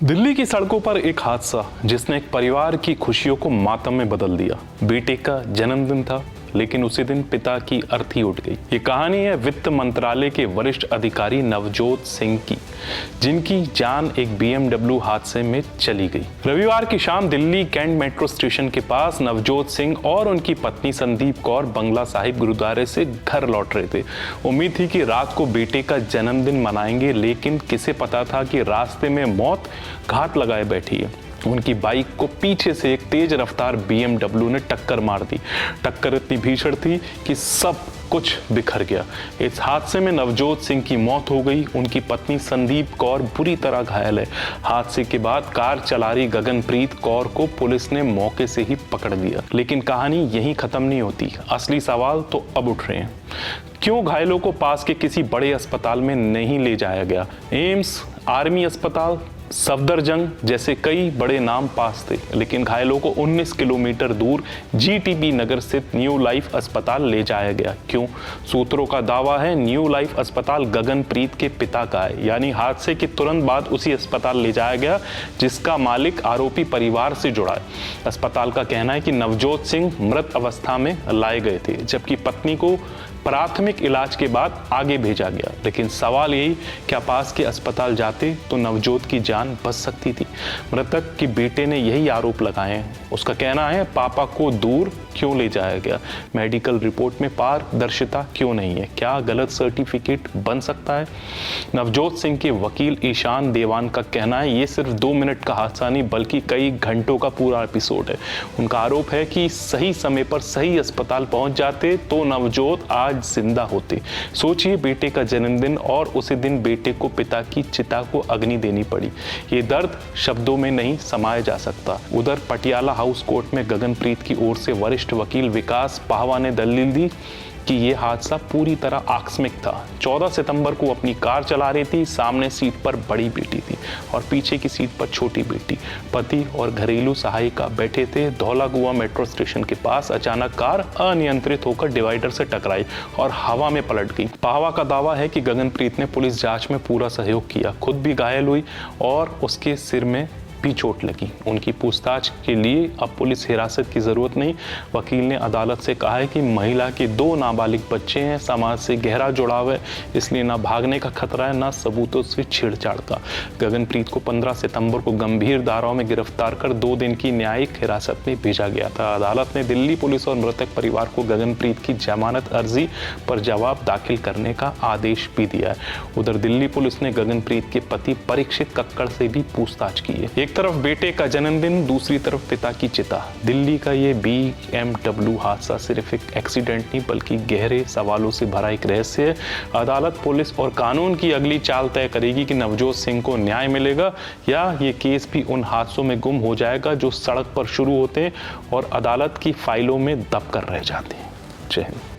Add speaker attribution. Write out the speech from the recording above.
Speaker 1: दिल्ली की सड़कों पर एक हादसा जिसने एक परिवार की खुशियों को मातम में बदल दिया। बेटे का जन्मदिन था, लेकिन उसी दिन पिता की अर्थी उठ गई। ये कहानी है वित्त मंत्रालय के वरिष्ठ अधिकारी नवजोत सिंह की, जिनकी जान एक BMW हादसे में चली गई। रविवार की शाम दिल्ली कैंट मेट्रो स्टेशन के पास नवजोत सिंह और उनकी पत्नी संदीप कौर बंगला साहिब गुरुद्वारे से घर लौट रहे थे। उम्मीद थी कि रात को बेटे का जन्मदिन मनाएंगे, लेकिन किसे पता था कि रास्ते में मौत घात लगाए बैठी है। उनकी बाइक को पीछे से एक तेज रफ्तार BMW ने टक्कर मार दी। टक्कर इतनी भीषण थी कि सब कुछ बिखर गया। इस हादसे में नवजोत सिंह की मौत हो गई। उनकी पत्नी संदीप कौर बुरी तरह घायल है। हादसे के बाद कार चला रही गगनप्रीत कौर को पुलिस ने मौके से ही पकड़ लिया। लेकिन कहानी यहीं खत्म नहीं होती। असली सवाल तो अब उठ रहे हैं। क्यों घायलों को पास के किसी बड़े अस्पताल में नहीं ले जाया गया? एम्स, आर्मी अस्पताल, सफदरजंग जैसे कई बड़े नाम पास थे, लेकिन घायलों को 19 किलोमीटर दूर GTB नगर स्थित न्यू लाइफ अस्पताल ले जाया गया। क्यों? सूत्रों का दावा है न्यू लाइफ अस्पताल गगनप्रीत के पिता का है, यानी हादसे के तुरंत बाद उसी अस्पताल ले जाया गया जिसका मालिक आरोपी परिवार से जुड़ा है। अस्पताल का कहना है कि नवजोत सिंह मृत अवस्था में लाए गए थे, जबकि पत्नी को प्राथमिक इलाज के बाद आगे भेजा गया। लेकिन सवाल यही, क्या पास के अस्पताल जाते तो नवजोत की जान बच सकती थी? मृतक के बेटे ने यही आरोप लगाए हैं। उसका कहना है पापा को दूर क्यों ले जाया गया? मेडिकल रिपोर्ट में पारदर्शिता क्यों नहीं है? क्या गलत सर्टिफिकेट बन सकता है? नवजोत सिंह के वकील ईशान देवान का कहना है ये सिर्फ 2 मिनट का हादसा नहीं, बल्कि कई घंटों का पूरा एपिसोड है। उनका आरोप है कि सही समय पर सही अस्पताल पहुंच जाते तो नवजोत आज जिंदा होते। सोचिए, बेटे का जन्मदिन और उसी दिन बेटे को पिता की चिता को अग्नि देनी पड़ी। ये दर्द शब्दों में नहीं समाया जा सकता। उधर पटियाला हाउस कोर्ट में गगनप्रीत की ओर से वरिष्ठ वकील विकास पाहवा ने दलील दी कि यह हादसा पूरी तरह आकस्मिक था। 14 सितंबर को अपनी कार चला रही थी, सामने सीट पर बड़ी बेटी थी और पीछे की सीट पर छोटी बेटी। पति और घरेलू सहायिका बैठे थे। धौलाकुआं मेट्रो स्टेशन के पास अचानक कार अनियंत्रित होकर डिवाइडर से टकराई और हवा में पलट गई। पाहवा का दावा है कि गगनप्रीत ने पुलिस जांच में पूरा सहयोग किया, खुद भी घायल हुई और उसके सिर में भी चोट लगी। उनकी पूछताछ के लिए अब पुलिस हिरासत की जरूरत नहीं। वकील ने अदालत से कहा है कि महिला के 2 नाबालिग बच्चे हैं, समाज से गहरा जुड़ाव है, इसलिए ना भागने का खतरा है, ना सबूतों से छेड़छाड़ का। गगनप्रीत को 15 सितंबर को गंभीर धाराओं में गिरफ्तार कर 2 दिन की न्यायिक हिरासत में भेजा गया था। अदालत ने दिल्ली पुलिस और मृतक परिवार को गगनप्रीत की जमानत अर्जी पर जवाब दाखिल करने का आदेश भी दिया है। उधर दिल्ली पुलिस ने गगनप्रीत के पति परीक्षित कक्कड़ से भी पूछताछ की है। एक तरफ बेटे का जन्मदिन, दूसरी तरफ पिता की चिता। दिल्ली का ये BMW हादसा सिर्फ एक एक्सीडेंट नहीं, बल्कि गहरे सवालों से भरा एक रहस्य है। अदालत, पुलिस और कानून की अगली चाल तय करेगी कि नवजोत सिंह को न्याय मिलेगा या ये केस भी उन हादसों में गुम हो जाएगा जो सड़क पर शुरू होते हैं और अदालत की फाइलों में दब कर रह जाते हैं। जय हिंद।